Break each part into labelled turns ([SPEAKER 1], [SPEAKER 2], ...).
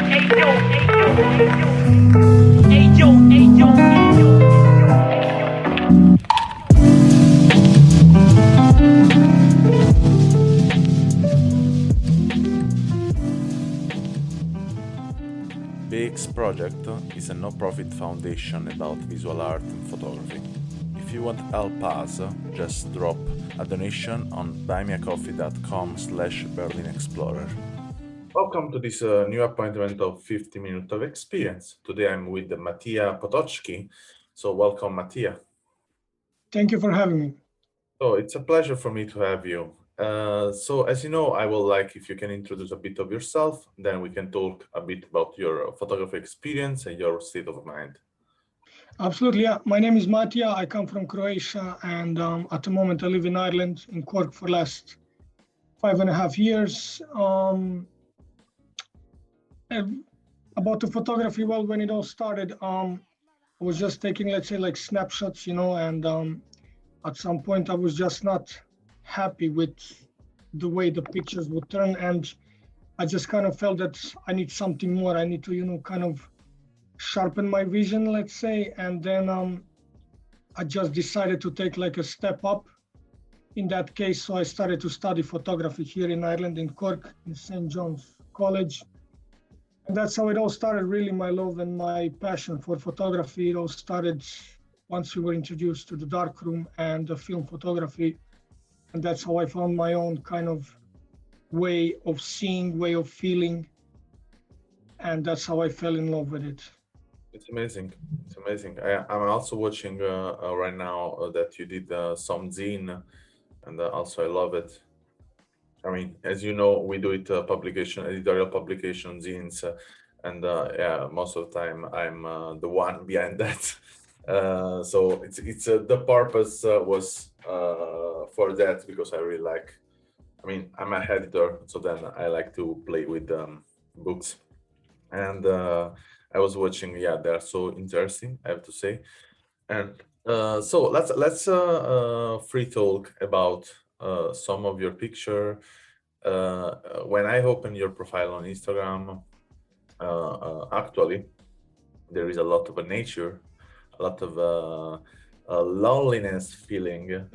[SPEAKER 1] BEEX project is a no-profit foundation about visual art and photography. If you want to help us, just drop a donation on buymeacoffee.com/BerlinExplorer. Welcome to this new appointment of 50 Minutes of Experience. Today I'm with Matija Potocki. So welcome, Matija.
[SPEAKER 2] Thank you for having me.
[SPEAKER 1] So it's a pleasure for me to have you. So as you know, I will like if you can introduce a bit of yourself, then we can talk a bit about your photography experience and your state of mind.
[SPEAKER 2] Absolutely, yeah. My name is Matija. I come from Croatia, and at the moment I live in Ireland, in Cork, for the last 5.5 years. About the photography, well, when it all started, I was just taking, let's say, like snapshots, and at some point I was just not happy with the way the pictures would turn, and I just kind of felt that I need something more. I need to, kind of sharpen my vision, let's say, and then I just decided to take like a step up in that case. So I started to study photography here in Ireland, in Cork, in St. John's College. And that's how it all started, really, my love and my passion for photography. It all started once we were introduced to the darkroom and the film photography. And that's how I found my own kind of way of seeing, way of feeling. And that's how I fell in love with it.
[SPEAKER 1] It's amazing. It's amazing. I'm also watching right now that you did some zine, and also I love it. I mean, as you know, we do it editorial publication zines, and yeah, most of the time I'm the one behind that. So it's the purpose was for that, because I really like. I mean, I'm an editor, so then I like to play with books, and I was watching. Yeah, they're so interesting, I have to say. And so let's free talk about some of your picture. When I open your profile on Instagram, actually there is a lot of nature, a lot of loneliness feeling,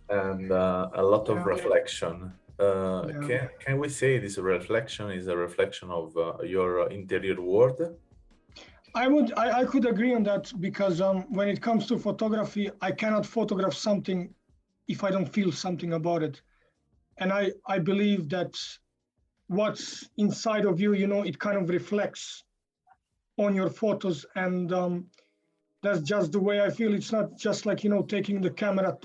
[SPEAKER 1] and a lot of reflection. Can we say this reflection is a reflection of your interior world?
[SPEAKER 2] I could agree on that, because when it comes to photography, I cannot photograph something if I don't feel something about it. And I believe that what's inside of you, it kind of reflects on your photos. And that's just the way I feel. It's not just like, taking the camera,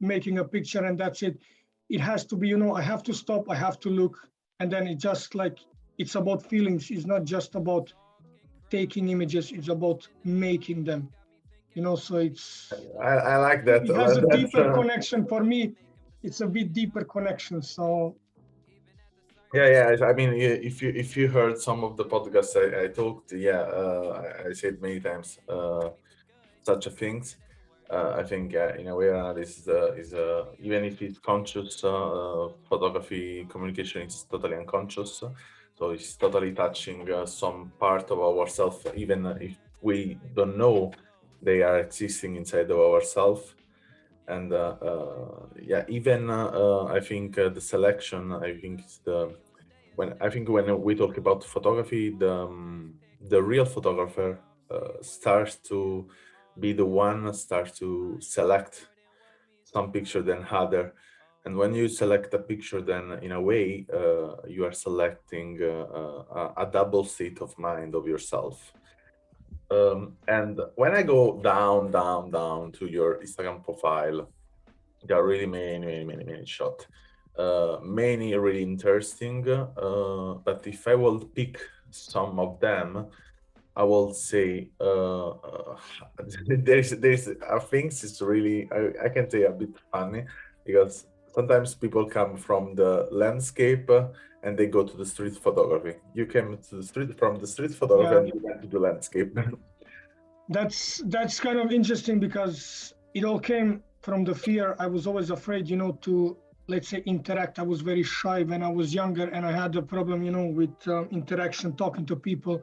[SPEAKER 2] making a picture and that's it. It has to be, I have to stop, I have to look. And then it just like, it's about feelings. It's not just about taking images, it's about making them. So it's...
[SPEAKER 1] I like that.
[SPEAKER 2] It has a deeper connection for me. It's a bit deeper connection, so...
[SPEAKER 1] Yeah. I mean, if you heard some of the podcasts I talked, I said many times such a things. I think in a way or another is even if it's conscious, photography communication is totally unconscious. So it's totally touching some part of ourselves, even if we don't know they are existing inside of ourselves. And even I think the selection, I think it's when we talk about photography, the real photographer starts to be the one starts to select some picture than other. And when you select a picture, then in a way you are selecting a double state of mind of yourself. And when I go down to your Instagram profile, there are really many shots, many really interesting. But if I will pick some of them, I will say there's things it's really I can say a bit funny, because sometimes people come from the landscape and they go to the street photography. You came to the street from the street photography and you went to the landscape.
[SPEAKER 2] That's kind of interesting, because it all came from the fear. I was always afraid, to let's say, interact. I was very shy when I was younger, and I had a problem, with interaction, talking to people,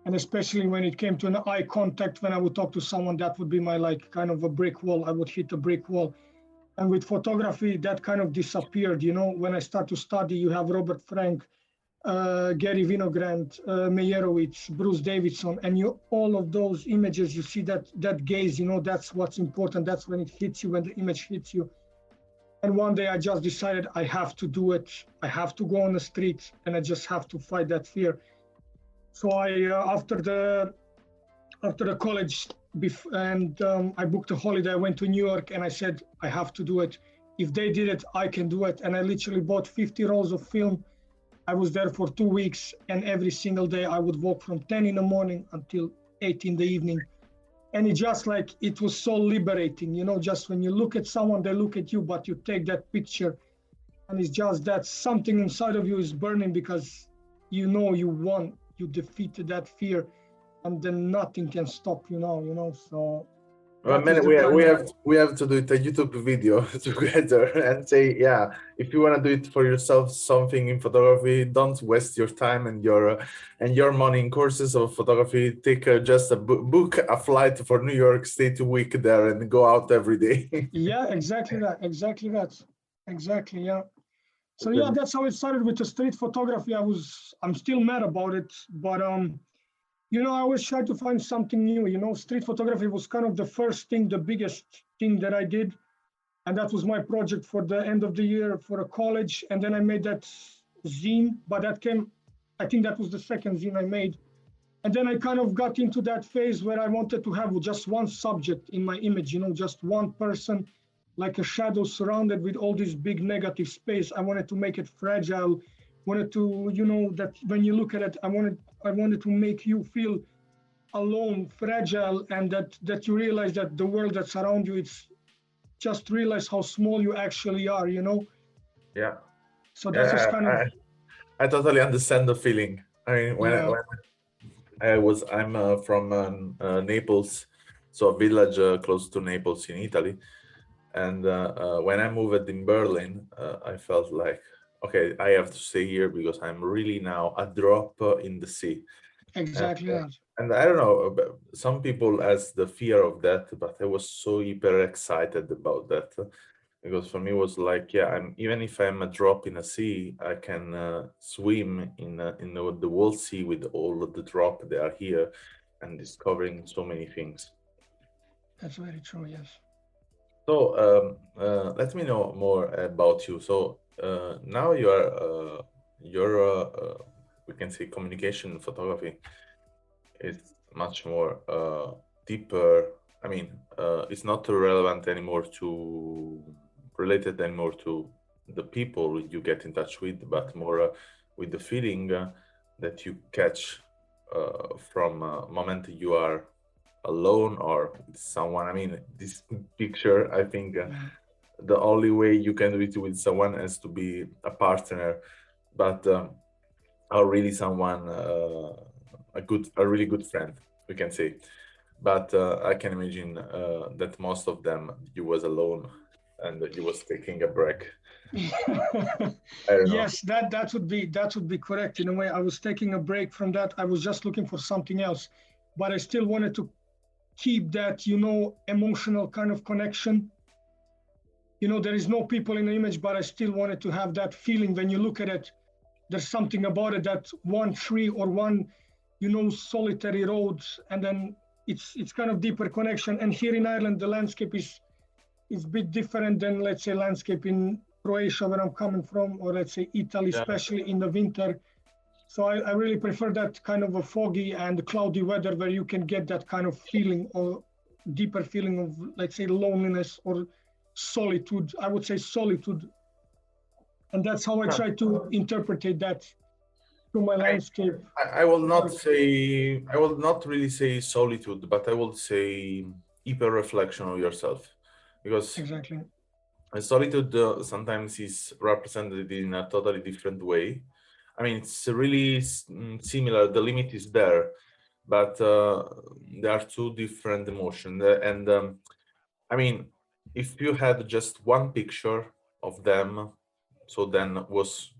[SPEAKER 2] and especially when it came to an eye contact. When I would talk to someone, that would be my like kind of a brick wall. I would hit a brick wall. And with photography, that kind of disappeared. When I start to study, you have Robert Frank, Gary Winogrand, Meyerowitz, Bruce Davidson, and all of those images, you see that gaze. That's what's important. That's when it hits you, when the image hits you. And one day I just decided I have to do it. I have to go on the street, and I just have to fight that fear. So I, after the college, and I booked a holiday. I went to New York, and I said I have to do it. If they did it, I can do it. And I literally bought 50 rolls of film. I was there for 2 weeks, and every single day I would walk from 10 in the morning until 8 in the evening. And it was so liberating, just when you look at someone, they look at you, but you take that picture, and it's just that something inside of you is burning, because you won, you defeated that fear, and then nothing can stop you now, so
[SPEAKER 1] Well,
[SPEAKER 2] that was
[SPEAKER 1] man,
[SPEAKER 2] the kind of,
[SPEAKER 1] we have to do it a YouTube video together and say, yeah, if you want to do it for yourself, something in photography, don't waste your time and your money in courses of photography. Take just a book a flight for New York, stay 2 weeks there, and go out every day.
[SPEAKER 2] yeah, exactly that, yeah. So yeah, that's how it started with the street photography. I'm still mad about it, but I always try to find something new. Street photography was kind of the first thing, the biggest thing that I did, and that was my project for the end of the year for a college. And then I made that zine, but I think that was the second zine I made. And then I kind of got into that phase where I wanted to have just one subject in my image, just one person, like a shadow surrounded with all this big negative space. I wanted to make it fragile. Wanted to, that when you look at it, I wanted to make you feel alone, fragile, and that you realize that the world that's around you, it's just realize how small you actually are.
[SPEAKER 1] Yeah.
[SPEAKER 2] So that's just kind of.
[SPEAKER 1] I totally understand the feeling. I mean, when I'm from Naples, so a village close to Naples in Italy. And when I moved in Berlin, I felt like, okay, I have to stay here because I'm really now a drop in the sea.
[SPEAKER 2] Exactly that.
[SPEAKER 1] And I don't know, some people has the fear of that, but I was so hyper excited about that. Because for me it was like, yeah, even if I'm a drop in a sea, I can swim in the whole sea with all of the drop that are here and discovering so many things.
[SPEAKER 2] That's very true, yes.
[SPEAKER 1] So let me know more about you. So now you're we can say communication photography is much more deeper. I mean, it's not relevant anymore related anymore to the people you get in touch with, but more with the feeling that you catch from a moment you are alone or with someone. I mean, this picture, I think the only way you can do it with someone has to be a partner, but or really someone, a really good friend, we can say. But I can imagine that most of them you was alone and you was taking a break.
[SPEAKER 2] Yes, that would be correct. In a way, I was taking a break from that. I was just looking for something else, but I still wanted to keep that, emotional kind of connection. There is no people in the image, but I still wanted to have that feeling when you look at it. There's something about it, that one tree or one, solitary road, and then it's kind of deeper connection. And here in Ireland, the landscape is a bit different than, let's say, landscape in Croatia, where I'm coming from, or let's say Italy, especially in the winter. So I really prefer that kind of a foggy and cloudy weather where you can get that kind of feeling, or deeper feeling of, let's say, loneliness or solitude. I would say solitude. And that's how I try to interpret that through my landscape.
[SPEAKER 1] I will not really say solitude, but I will say hyper reflection of yourself, because
[SPEAKER 2] exactly.
[SPEAKER 1] Solitude sometimes is represented in a totally different way. I mean, it's really similar. The limit is there, but there are two different emotions. And I mean, if you had just one picture of them. So then was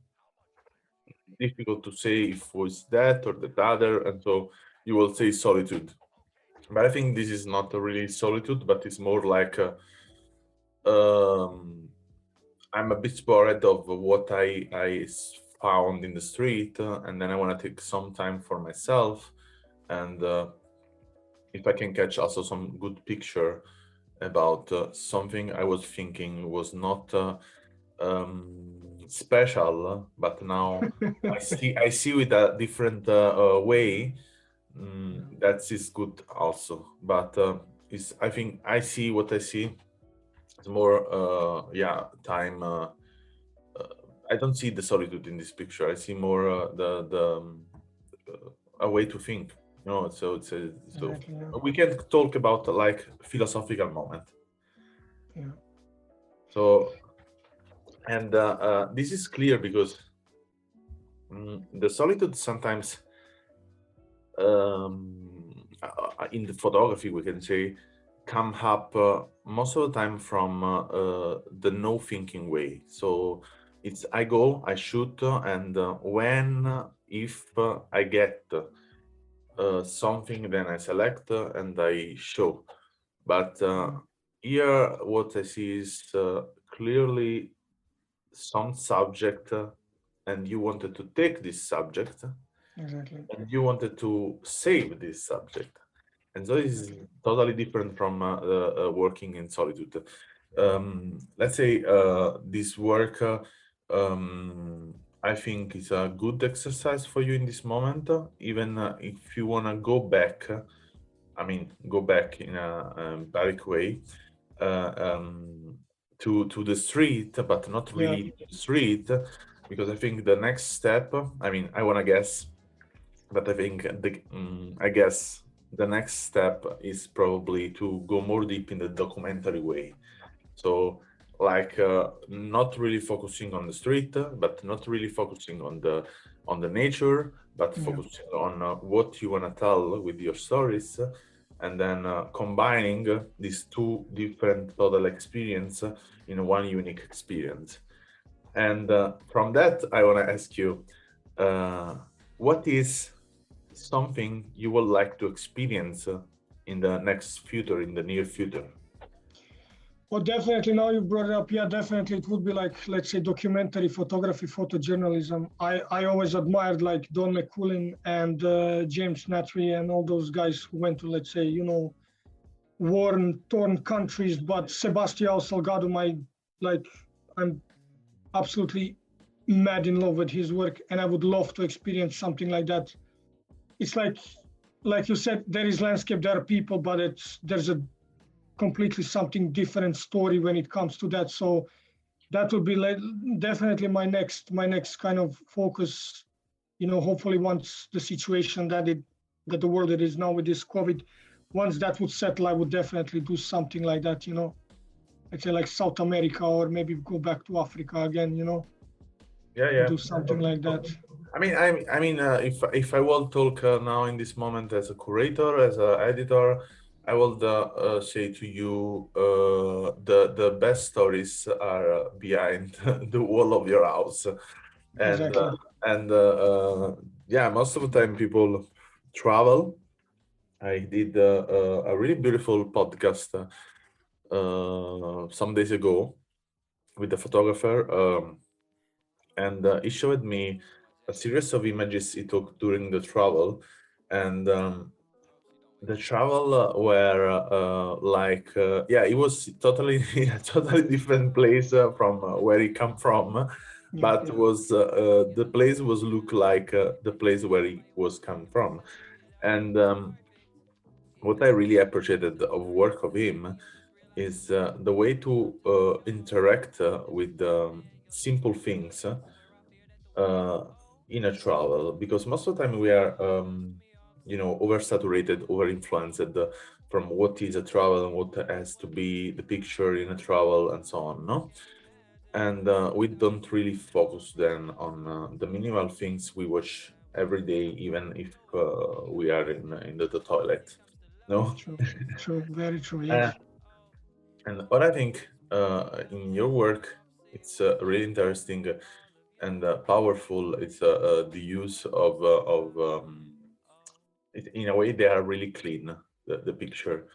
[SPEAKER 1] difficult to say if it was that or the other, and so you will say solitude. But I think this is not really solitude, but it's more like I'm a bit bored of what I found in the street, and then I want to take some time for myself, and if I can catch also some good picture about something I was thinking was not special, but now I see with a different way. That is good also, but is I think I see what I see. It's more time. I don't see the solitude in this picture. I see more a way to think. So it's so
[SPEAKER 2] Exactly, yeah.
[SPEAKER 1] we can talk about like philosophical moment.
[SPEAKER 2] Yeah.
[SPEAKER 1] So and this is clear because the solitude sometimes in the photography we can say come up most of the time from the no thinking way. So it's I go, I shoot, and when if I get something, then I select and I show. But here what I see is clearly some subject, and you wanted to take this subject
[SPEAKER 2] Exactly.
[SPEAKER 1] and you wanted to save this subject. And so this is
[SPEAKER 2] Exactly.
[SPEAKER 1] totally different from working in solitude. Let's say this work, I think, is a good exercise for you in this moment. Even if you want to go back, I mean, go back in a empiric way to the street, but not
[SPEAKER 2] Yeah.
[SPEAKER 1] really the street, because I think the next step. I mean, I want to guess, but I think I guess the next step is probably to go more deep in the documentary way. So like not really focusing on the street, but not really focusing on the nature, but
[SPEAKER 2] Yeah.
[SPEAKER 1] focusing on what you want to tell with your stories, and then combining these two different total experience in one unique experience. And from that, I want to ask you, what is something you would like to experience in the next future, in the near future?
[SPEAKER 2] Well, definitely. Now you brought it up. Yeah, definitely. It would be like, let's say, documentary photography, photojournalism. I always admired like Don McCullin and James Natry and all those guys who went to, let's say, war-torn countries. But Sebastião Salgado, like, I'm absolutely mad in love with his work, and I would love to experience something like that. It's like you said, there is landscape, there are people, but there's a completely something different story when it comes to that. So that would be like definitely my next kind of focus. Hopefully once the situation that the world it is now with this COVID, once that would settle, I would definitely do something like that. I'd say like South America or maybe go back to Africa again.
[SPEAKER 1] Yeah, yeah.
[SPEAKER 2] Do something like that.
[SPEAKER 1] If I will talk now in this moment as a curator, as an editor, I will say to you, the best stories are behind the wall of your house, and
[SPEAKER 2] Exactly.
[SPEAKER 1] yeah, most of the time people travel. I did a really beautiful podcast some days ago with the photographer. And he showed me a series of images he took during the travel, and the travel were it was totally a totally different place from where he come from,
[SPEAKER 2] Yeah.
[SPEAKER 1] but was the place was look like the place where he was come from. And what I really appreciated of work of him is the way to interact with simple things in a travel, because most of the time we are oversaturated, over influenced from what is a travel and what has to be the picture in a travel and so on, no? And we don't really focus then on the minimal things we watch every day, even if we are in the toilet, no?
[SPEAKER 2] True. True. Very true.
[SPEAKER 1] uh,
[SPEAKER 2] Yes.
[SPEAKER 1] and what I think in your work it's really interesting and powerful. It's the use in a way they are really clean, the picture.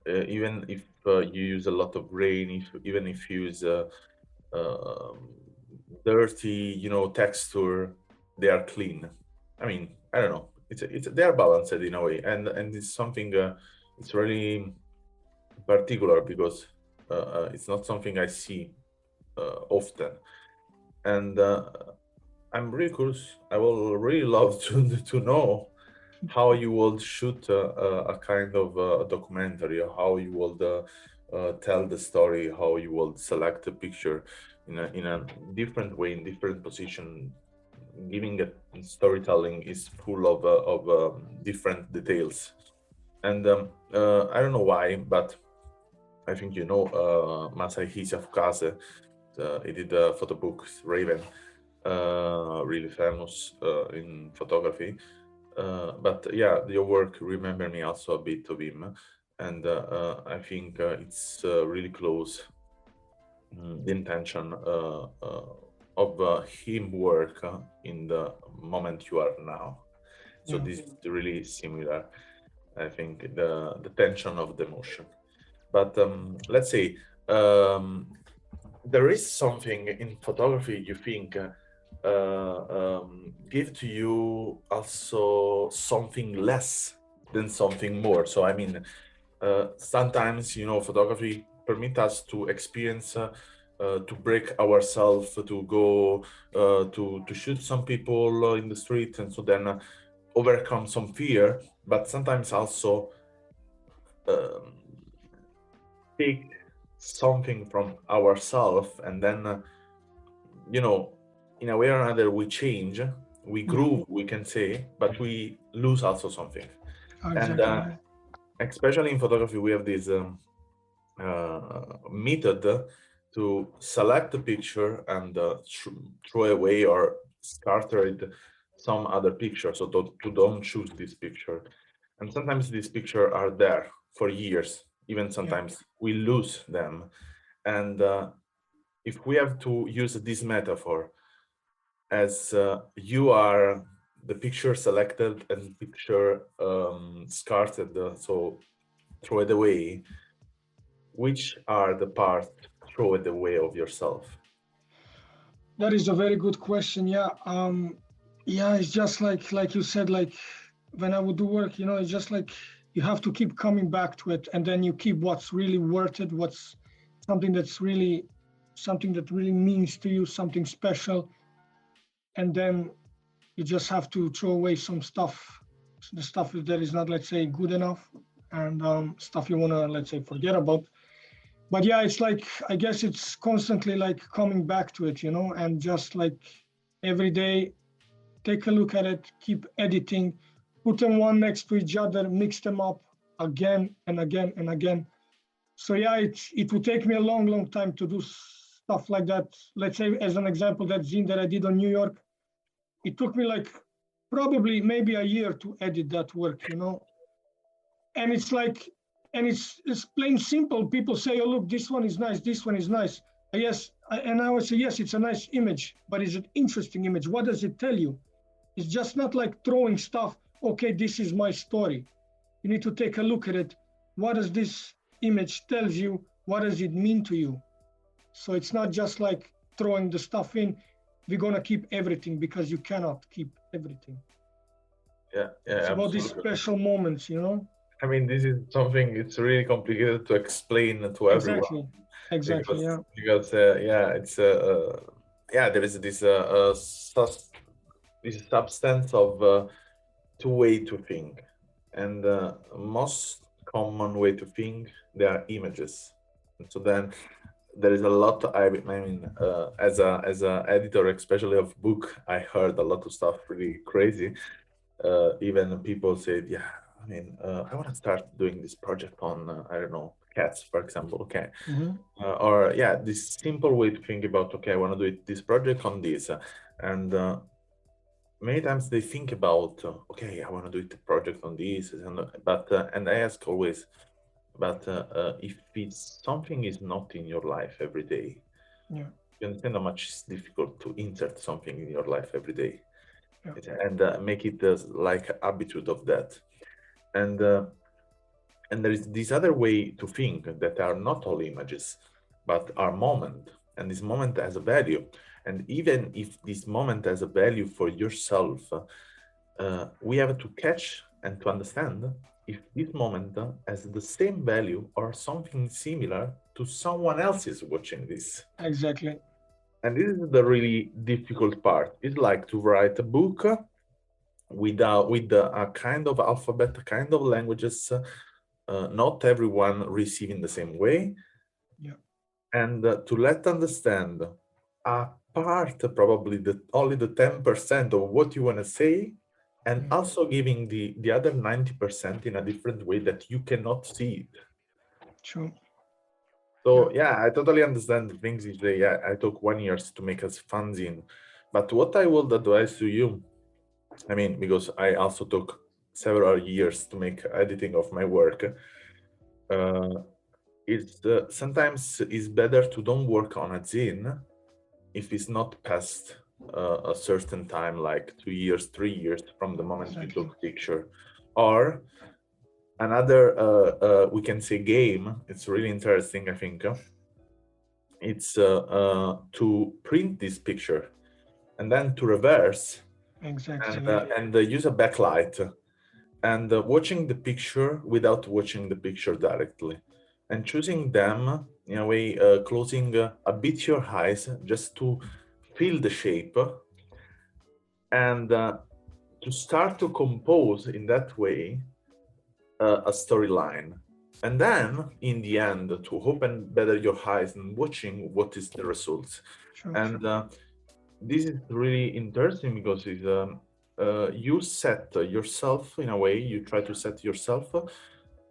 [SPEAKER 1] Even if you use a lot of rain, even if you use um, dirty, texture, they are clean. I mean, I don't know. It's they are balanced in a way, and it's something. It's really particular because it's not something I see often, and I'm really curious. I will really love to know how you would shoot a kind of documentary, or how you would tell the story, how you would select a picture in a different way, in different position. Giving a storytelling is full of different details, and I don't know why, but I think Masahisa Fukase. He did photo books Raven, really famous in photography. But yeah, your work remember me also a bit of him, and I think it's really close, the intention of him work in the moment you are now. So
[SPEAKER 2] Yeah.
[SPEAKER 1] this is really similar. I think the tension of the emotion. But let's say there is something in photography you think give to you also something less than something more. So I mean, sometimes photography permit us to experience, to break ourselves, to go to shoot some people in the street, and so then overcome some fear. But sometimes also um, take something from ourselves, and then in a way or another we change, we
[SPEAKER 2] Yeah.
[SPEAKER 1] grow, we can say, but we lose also something. And
[SPEAKER 2] Exactly. Yeah.
[SPEAKER 1] especially in photography we have this method to select the picture and throw away or scatter it some other picture, so to don't choose this picture. And sometimes these pictures are there for years, even
[SPEAKER 2] Yeah.
[SPEAKER 1] sometimes we lose them. And if we have to use this metaphor, as you are the picture selected and picture scarted, so throw it away, which are the parts throw it away of yourself?
[SPEAKER 2] That is a very good question. Yeah. Yeah, it's just like you said, like when I would do work, it's just like you have to keep coming back to it, and then you keep what's really worth it, what's something that's really something that really means to you, something special, and then you just have to throw away some stuff, the stuff that is not, let's say, good enough, and stuff you want to, let's say, forget about. But yeah, it's like, I guess it's constantly like coming back to it, and just like every day take a look at it, keep editing, put them one next to each other, mix them up again and again and again. So yeah, it would take me a long, long time to do stuff like that. Let's say, as an example, that zine that I did on New York, it took me like probably maybe a year to edit that work, And it's like, and it's plain simple. People say, "Oh, look, this one is nice. This one is nice." Yes, and I would say, yes, it's a nice image, but is it interesting image? What does it tell you? It's just not like throwing stuff. Okay, this is my story. You need to take a look at it. What does this image tells you? What does it mean to you? So it's not just like throwing the stuff in. We're gonna keep everything, because you cannot keep everything.
[SPEAKER 1] Yeah, yeah,
[SPEAKER 2] It's about these
[SPEAKER 1] absolutely.
[SPEAKER 2] special moments.
[SPEAKER 1] I mean, this is something, it's really complicated to explain to everyone,
[SPEAKER 2] Exactly. Exactly.
[SPEAKER 1] because
[SPEAKER 2] Yeah.
[SPEAKER 1] yeah, it's yeah, there is this substance of two way to think, and most common way to think, they are images. And so then there is a lot. I mean, as a editor, especially of book, I heard a lot of stuff really crazy. Even people said, yeah, I mean, I want to start doing this project on, I don't know, cats, for example. Okay.
[SPEAKER 2] Hmm.
[SPEAKER 1] Or yeah, this simple way to think about, okay, I want to do this project on this, and many times they think about, okay, I want to do it project on this, and I ask always, but if it's something is not in your life every day,
[SPEAKER 2] Yeah.
[SPEAKER 1] you understand how much it's difficult to insert something in your life every day,
[SPEAKER 2] Yeah.
[SPEAKER 1] and make it like a habitude of that. And there is this other way to think that are not all images, but are moment, and this moment has a value. And even if this moment has a value for yourself, we have to catch and to understand if this moment has the same value or something similar to someone else is watching this.
[SPEAKER 2] Exactly.
[SPEAKER 1] And this is the really difficult part. It's like to write a book with a kind of alphabet, a kind of languages, not everyone receiving the same way,
[SPEAKER 2] Yeah.
[SPEAKER 1] and to let understand a part, probably only the 10% of what you want to say, and
[SPEAKER 2] Yeah.
[SPEAKER 1] also giving the other 90% in a different way that you cannot see it.
[SPEAKER 2] True.
[SPEAKER 1] So yeah, I totally understand the things is yeah, I took 1 year to make us fanzine, but what I would advise to you, I mean, because I also took several years to make editing of my work, it's sometimes it's better to don't work on a zine if it's not past a certain time, like 2 years, 3 years from the moment you
[SPEAKER 2] Exactly.
[SPEAKER 1] took picture, or another we can say game. It's really interesting, I think. It's to print this picture and then to reverse
[SPEAKER 2] Exactly.
[SPEAKER 1] and
[SPEAKER 2] Yeah.
[SPEAKER 1] use a backlight and watching the picture without watching the picture directly, and choosing them in a way, closing a bit your eyes just to feel the shape, and to start to compose in that way a storyline, and then in the end to open better your eyes and watching what is the results.
[SPEAKER 2] True.
[SPEAKER 1] And this is really interesting because it's, you set yourself in a way, you try to set yourself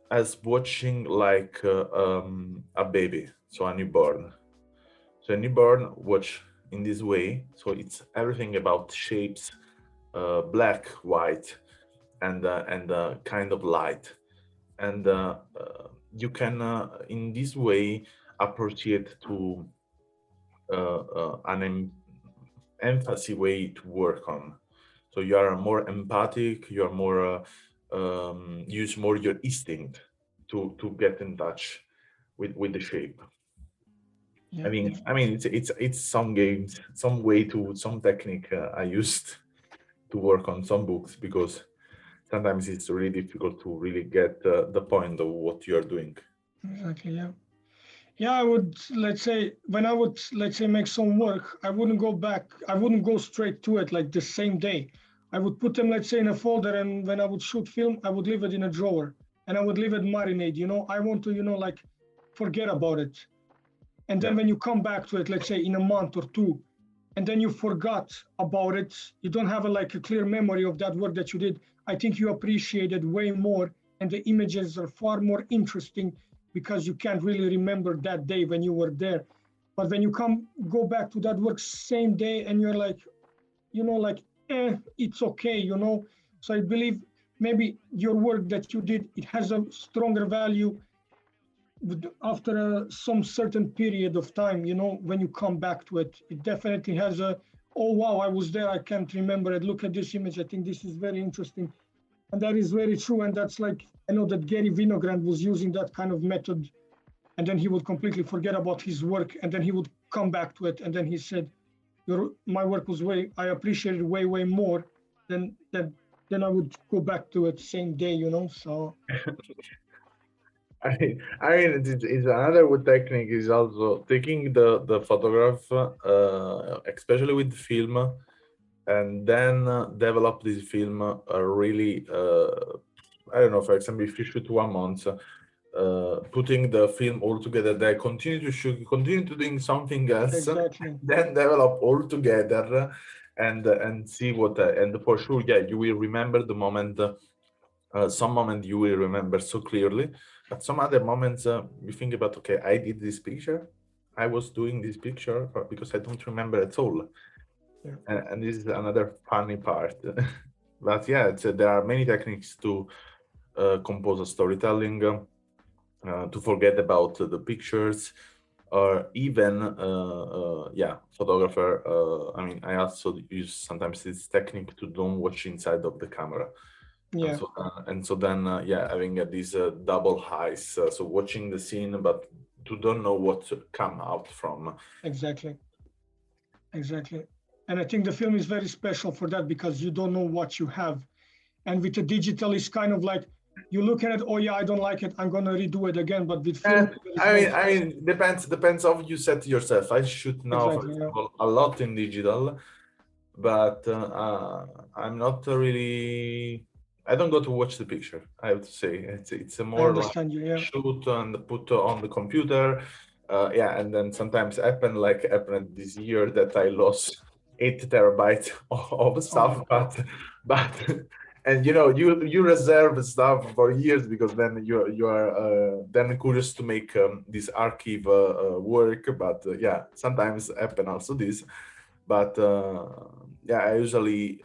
[SPEAKER 1] as watching like a baby, so a newborn. So a newborn watch in this way, so it's everything about shapes, black, white, and kind of light, and you can in this way appropriate to an empathy way to work on. So you are more empathic, you are more use more your instinct to get in touch with the shape.
[SPEAKER 2] Yeah. Yeah.
[SPEAKER 1] I mean, it's some games, some way to some technique I used to work on some books, because sometimes it's really difficult to really get the point of what you are doing.
[SPEAKER 2] Exactly. Yeah. Yeah, I would, let's say, when I would, let's say, make some work, I wouldn't go back. I wouldn't go straight to it like the same day. I would put them, let's say, in a folder, and when I would shoot film, I would leave it in a drawer, and I would leave it marinate. I want to, like forget about it. And then
[SPEAKER 1] Yeah.
[SPEAKER 2] when you come back to it, let's say in a month or two, and then you forgot about it, you don't have like a clear memory of that work that you did. I think you appreciate it way more, and the images are far more interesting because you can't really remember that day when you were there. But when you go back to that work same day, and you're like, like, it's okay. So I believe maybe your work that you did, it has a stronger value after some certain period of time. When you come back to it, it definitely has oh wow, I was there, I can't remember it, look at this image, I think this is very interesting. And that is very true. And that's like, I know that Gary Vinogrand was using that kind of method, and then he would completely forget about his work, and then he would come back to it, and then he said, my work was I appreciated way more than that. Then I would go back to it same day. So
[SPEAKER 1] I mean, it's another good technique is also taking the photograph, especially with film, and then develop this film really. I don't know. For example, if you shoot 1 month, putting the film all together, they continue to shoot, continue to doing something else,
[SPEAKER 2] exactly.
[SPEAKER 1] then develop all together, and see what. And for sure, yeah, you will remember the moment. Some moment you will remember so clearly, but some other moments you think about, okay, I did this picture, I was doing this picture, because I don't remember at all.
[SPEAKER 2] Yeah.
[SPEAKER 1] And this is another funny part. But yeah, there are many techniques to compose a storytelling, to forget about the pictures, or even photographer. I mean, I also use sometimes this technique to don't watch inside of the camera,
[SPEAKER 2] Yeah,
[SPEAKER 1] and so then having these double highs, so watching the scene, but to don't know what to come out from.
[SPEAKER 2] exactly, exactly. And I think the film is very special for that because you don't know what you have. And with the digital, it's kind of like you look at it, oh yeah, I don't like it, I'm gonna redo it again. But with film, there is no
[SPEAKER 1] I
[SPEAKER 2] trust.
[SPEAKER 1] mean, depends how you set yourself. I shoot now, for
[SPEAKER 2] Exactly, yeah.
[SPEAKER 1] example, a lot in digital, but I'm not really. I don't go to watch the picture. I have to say it's a
[SPEAKER 2] I
[SPEAKER 1] more like
[SPEAKER 2] understand you, yeah.
[SPEAKER 1] shoot and put on the computer. And then sometimes happened this year that I lost 8 terabytes of
[SPEAKER 2] Oh my
[SPEAKER 1] stuff,
[SPEAKER 2] God.
[SPEAKER 1] but and you reserve stuff for years because then you are then curious to make this archive work, but sometimes happen also this, but I usually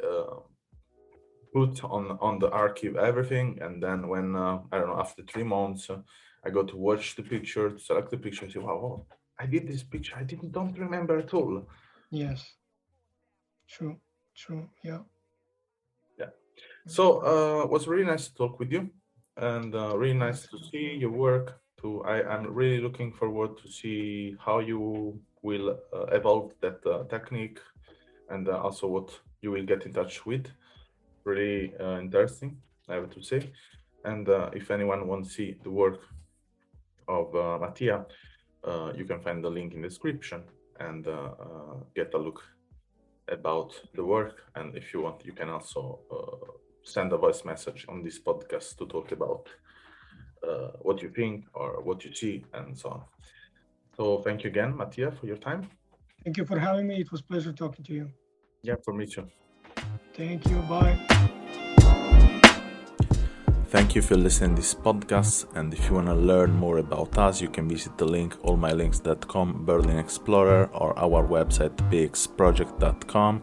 [SPEAKER 1] put on the archive everything, and then when I don't know, after 3 months, I go to watch the picture, to select the picture, and say, wow, I did this picture, I didn't don't remember at all.
[SPEAKER 2] Yes, true, true, yeah.
[SPEAKER 1] Yeah. So it was really nice to talk with you, and really nice
[SPEAKER 2] Yes,
[SPEAKER 1] to see your work. I'm really looking forward to see how you will evolve that technique, and also what you will get in touch with. Really interesting, I have to say. And if anyone wants to see the work of Matija, you can find the link in the description and get a look about the work. And if you want, you can also send a voice message on this podcast to talk about what you think or what you see and so on. So thank you again, Matija, for your time.
[SPEAKER 2] thank you for having me. It was a pleasure talking to you.
[SPEAKER 1] Yeah, for me too.
[SPEAKER 2] Thank you, bye.
[SPEAKER 1] Thank you for listening to this podcast, and if you want to learn more about us, you can visit the link allmylinks.com, Berlin Explorer, or our website bexproject.com.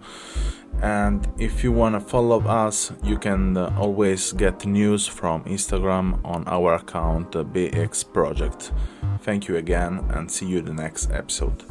[SPEAKER 1] And if you want to follow us, you can always get news from Instagram on our account BEEX Project. Thank you again, and see you in the next episode.